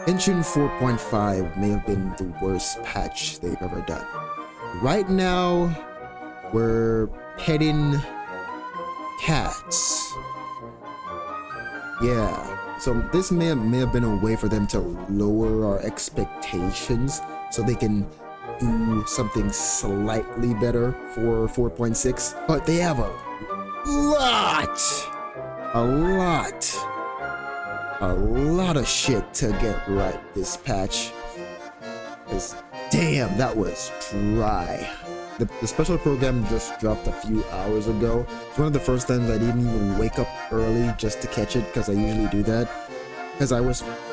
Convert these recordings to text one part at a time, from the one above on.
Genshin 4.5 may have been the worst patch they've ever done. Right now, we're petting cats. Yeah, so this may have been a way for them to lower our expectations so they can do something slightly better for 4.6. But they have a lot of shit to get right this patch. Because damn, that was dry. The special program just dropped a few hours ago. It's one of the first times I didn't even wake up early just to catch it, because I usually do that. Because I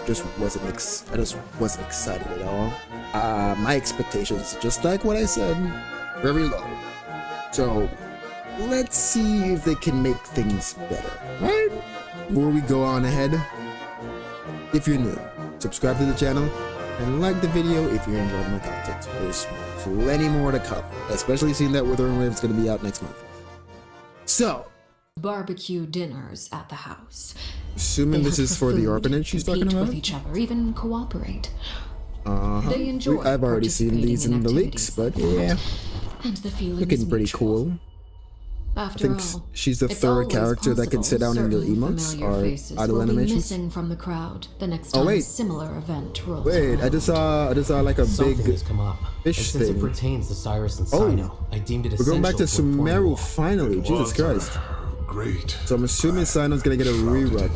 just wasn't excited at all. My expectations, just like what I said, very low. So let's see if they can make things better, right? Before we go on ahead, if you're new, subscribe to the channel and like the video if you're enjoying my content. There's plenty more to come, especially seeing that Withering Rift is going to be out next month. So, barbecue dinners at the house. Assuming this is for the orphanage she's talking about? With each other, even cooperate. They enjoy I've already seen these in the leaks, but yeah, and the feeling looking pretty cool. After I think all, she's the third character that can sit down in their emotes or idle animations. Missing from the crowd the next time a similar event rolls wait, I just saw like a Something big has come up. fish And since thing. it pertains to Cyrus and Sino, I deemed it We're going back to essential inform you Sumeru all. finally. Jesus Christ. Great. So I'm assuming Sino's gonna get a rerun.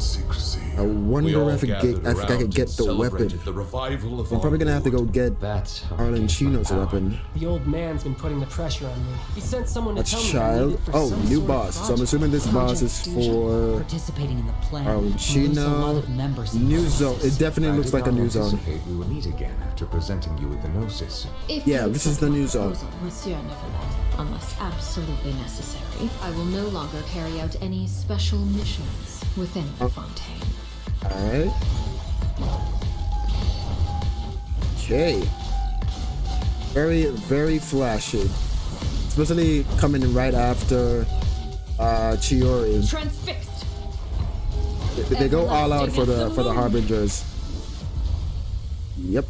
I wonder if I could get the weapon. I'm probably gonna have to go get That's how Arlen Chino's weapon. The old man's been putting the pressure on me. He sent someone to A tell me I child? need it for Oh, some new sort of boss. So I'm project. assuming this boss is for participating in the plan. Arlen We lose a Chino. lot of members in New the zone. It definitely looks like a new zone. We will meet again after presenting you with the gnosis. If Yeah, you this is accept the new my zone. proposal, Monsieur Neverlet, unless absolutely necessary, I will no longer carry out any special missions within the Fontaine. Alright. Okay. Very, very flashy. Especially coming right after Chiori. Transfixed. They go all out for the Harbingers. Yep.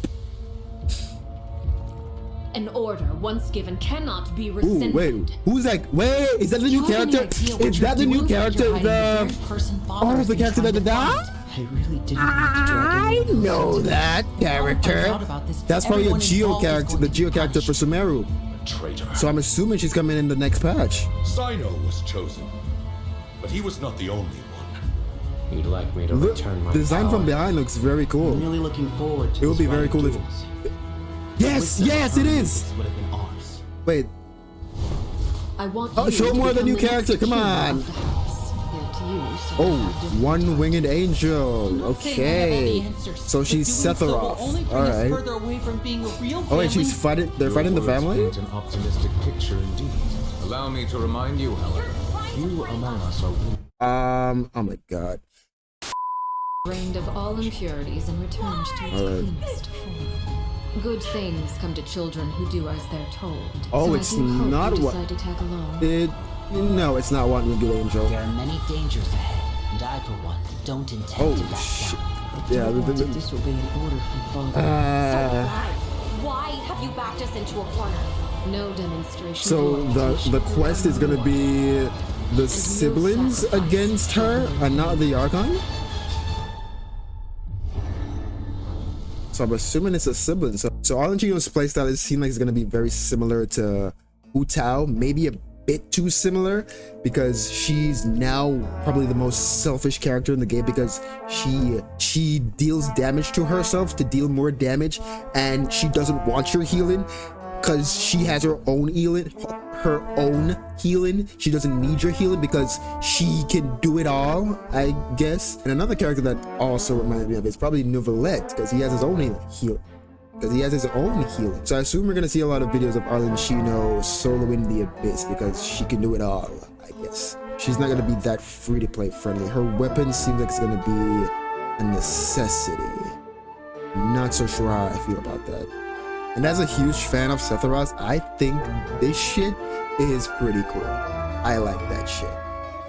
An order once given cannot be Ooh, rescinded. wait. Who's that? Wait, is that the new character? Is that the new character? The character that died? I really didn't I know that character. That's probably a Geo character, the Geo character for Sumeru. Traitor. So I'm assuming she's coming in the next patch. Sino was chosen, but he was not the only one. You'd like me to Look, return my design power. from behind looks very cool. I'm really looking forward to It would be this very round cool of if. duels. Yes, yes, it is. This would have been ours. Wait, I want oh, you show to more of the become new character. next Come king on. of the house. Yet you seem to Oh, have different one-winged angel. Okay, so she's Sephiroth. All right. Oh wait, she's fighting. They're fighting the Your words family. paint an optimistic picture indeed. Allow me to remind you, however, few among us are. Oh my God. drained of all impurities and returned to its cleanest form. Good things come to children who do as they're told. Oh, so it's I do hope not you what- decide to tag along. No, it's not one-winged angel. There are many dangers ahead, and I, for one, don't intend Oh to back shit. down. Yeah. To disobey an order from Father. Why have you backed us into a corner? No demonstration. So of the loyalty. quest is gonna be the siblings against her and not the Archon. So I'm assuming it's a sibling. So Arlen Chino's playstyle seems like it's gonna be very similar to Hu Tao, maybe a bit too similar, because she's now probably the most selfish character in the game, because she deals damage to herself to deal more damage, and she doesn't want your healing because she has her own healing. She doesn't need your healing because she can do it all, I guess. And another character that also reminds me of is probably Novelette, because he has his own healing. So I assume we're gonna see a lot of videos of Arlen Chino soloing the Abyss, because she can do it all, I guess. She's not gonna be that free-to-play friendly. Her weapon seems like it's gonna be a necessity. Not so sure how I feel about that. And as a huge fan of Sephiroth, I think this shit is pretty cool. I like that shit.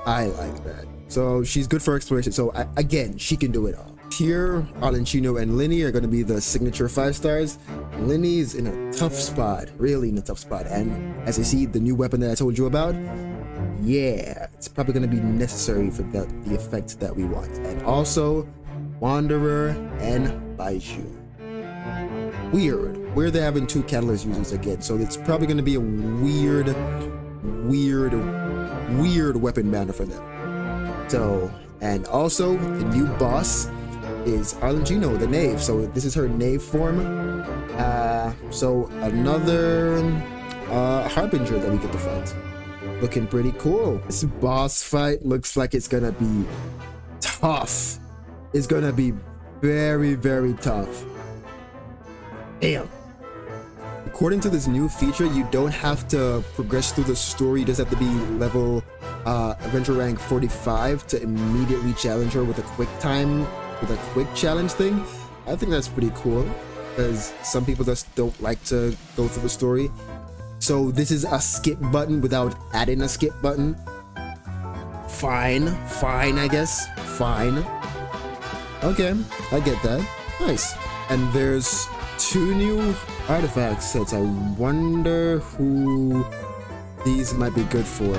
I like that. So she's good for exploration. So again, she can do it all. Here, Arlenchino and Linny are going to be the signature 5 stars. Linny's in a tough spot, really in a tough spot. And as you see, the new weapon that I told you about, yeah, it's probably going to be necessary for the effect that we want. And also, Wanderer and Baiju. Weird. They're having 2 catalyst users again, so it's probably going to be a weird weapon banner for them. So, and also, the new boss is Arlenchino, the Knave. So this is her Knave form. So another Harbinger that we get to fight. Looking pretty cool. This boss fight looks like it's gonna be tough. It's gonna be very, very tough. Damn. According to this new feature, you don't have to progress through the story. You just have to be level adventure rank 45 to immediately challenge her with a quick challenge thing. I think that's pretty cool because some people just don't like to go through the story. So this is a skip button without adding a skip button. Fine, I guess. Fine. Okay, I get that. Nice. And there's 2 new artifact sets. I wonder who these might be good for.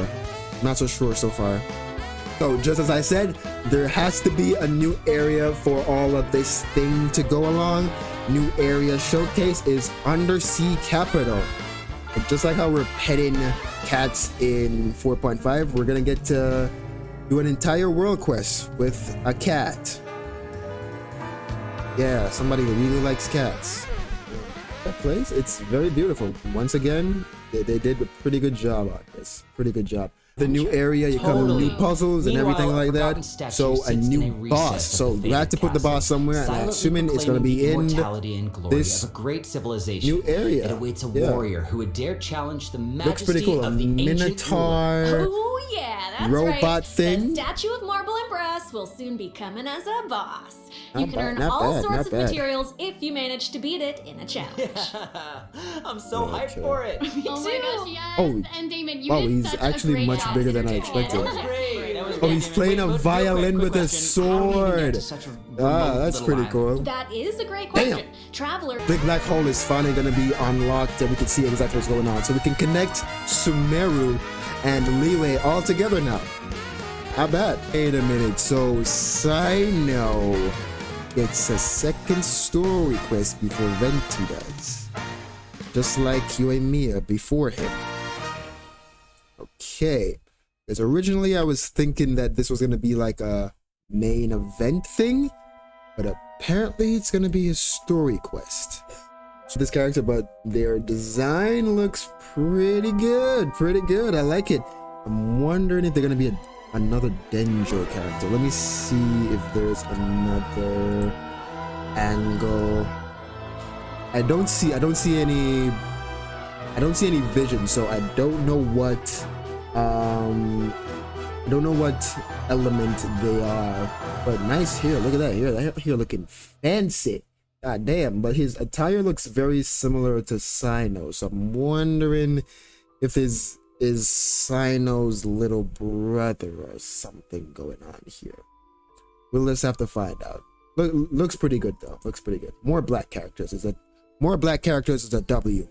Not so sure so far. So just as I said, there has to be a new area for all of this thing to go along. New area showcase is Undersea Capital. And just like how we're petting cats in 4.5, we're gonna get to do an entire world quest with a cat. Yeah, somebody who really likes cats. That place, it's very beautiful. Once again, they did a pretty good job on this. Pretty good job. The new area, you come with new puzzles and everything like that. So a new boss. So you have to put the boss somewhere, and I'm assuming it's going to be in this great civilization. new area. It awaits a warrior who would dare challenge the Looks majesty pretty cool. A of the ancient ruler. Minotaur Oh yeah, that's robot right. thing. The statue of marble and brass will soon be coming as a boss. You Not can bad, earn not all bad, sorts not of bad. materials if you manage to beat it in a challenge. I'm so hyped for it. Me Oh my too. gosh, yes. Oh, And Damon, you wow, did he's such actually a great much job bigger than I today. expected. That was great. That was Oh, great. he's playing a Wait, violin with a quick question. How do we even get to sword. such a Ah, remote that's little pretty island? cool. That is a great question. Traveler. Big Black Hole is finally going to be unlocked and we can see exactly what's going on. So we can connect Sumeru and Liyue all together now. How bad? Wait a minute. So Sino gets a second story quest before Venti does. Just like Yoimiya before him. Okay. Because originally I was thinking that this was going to be like a main event thing. But apparently it's going to be a story quest. So this character, but their design looks pretty good. Pretty good. I like it. I'm wondering if they're going to be another Denjo character. Let me see if there's another angle. I don't see any vision, so I don't know what element they are. But nice here. Look at that here. Here looking fancy. God damn. But his attire looks very similar to Sino, so I'm wondering if this is Sino's little brother or something going on here. We'll just have to find out. Looks pretty good though. Looks pretty good. More black characters is a W.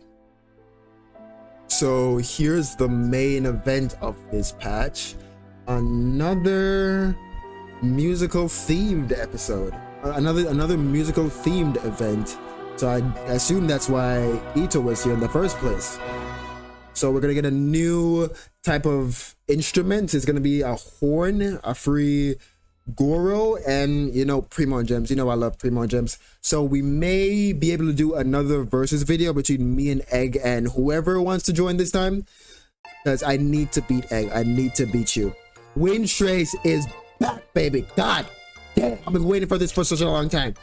So here's the main event of this patch. Another musical themed episode. Another musical themed event. So I assume that's why Ito was here in the first place. So we're gonna get a new type of instrument. It's gonna be a horn, a free Goro, and Primon Gems. I love Primon Gems. So we may be able to do another versus video between me and Egg and whoever wants to join this time. Because I need to beat Egg. I need to beat you. Windtrace is back, baby. God damn, I've been waiting for this for such a long time.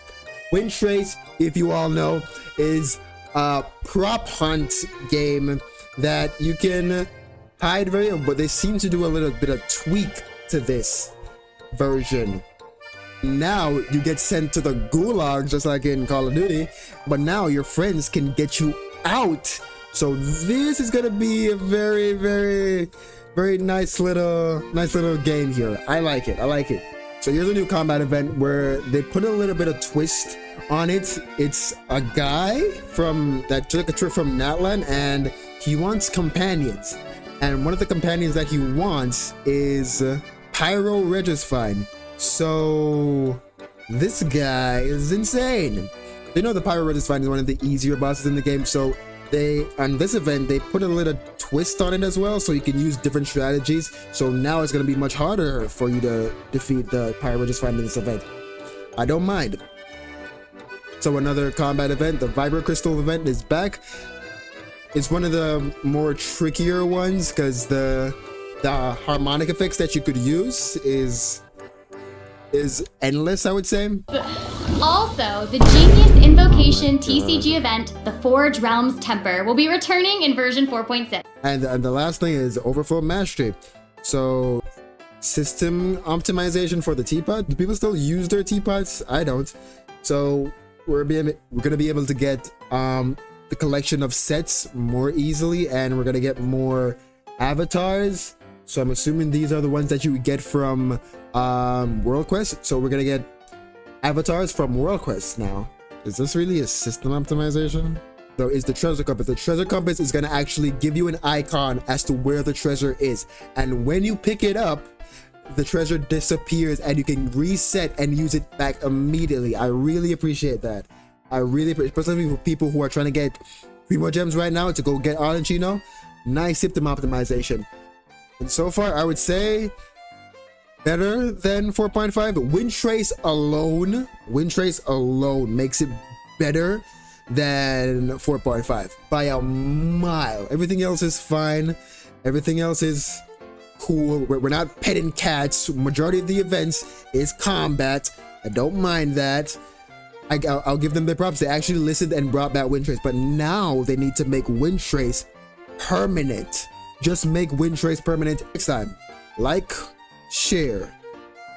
Windtrace, if you all know, is a prop hunt game that you can hide very, but they seem to do a little bit of tweak to this version. Now you get sent to the gulag just like in Call of Duty, but now your friends can get you out. So this is gonna be a very, very, very nice little game here. I like it. So here's a new combat event where they put a little bit of twist on it. It's a guy that took a trip from Natlan, and he wants companions. And one of the companions that he wants is Pyro Regisfine. So this guy is insane. You know, the Pyro Regisfine is one of the easier bosses in the game. So on this event, they put a little twist on it as well, so you can use different strategies. So now it's going to be much harder for you to defeat the Pyro Regisfine in this event. I don't mind. So another combat event, the Vibro Crystal event, is back. It's one of the more trickier ones because the harmonic effects that you could use is endless, I would say. Also, the Genius Invocation TCG event, the Forge Realms Temper, will be returning in version 4.6. And the last thing is Overflow Mastery. So system optimization for the teapot. Do people still use their teapots? I don't. So we're gonna be able to get the collection of sets more easily, and we're gonna get more avatars. So I'm assuming these are the ones that you would get from World Quest. So we're gonna get avatars from World Quest now. Is this really a system optimization? So is the treasure compass. The treasure compass is gonna actually give you an icon as to where the treasure is, and when you pick it up, the treasure disappears and you can reset and use it back immediately. I really appreciate that. I really appreciate, especially for people who are trying to get 3 more gems right now to go get Arlenchino. Nice system optimization. And so far, I would say better than 4.5. Wind Trace alone makes it better than 4.5 by a mile. Everything else is fine. Everything else is cool. We're not petting cats. Majority of the events is combat. I don't mind that. I'll give them their props. They actually listened and brought back Wind Trace, but now they need to make Wind Trace permanent. Just make Wind Trace permanent. Next time, like, share,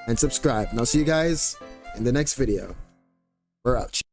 and subscribe. And I'll see you guys in the next video. We're out.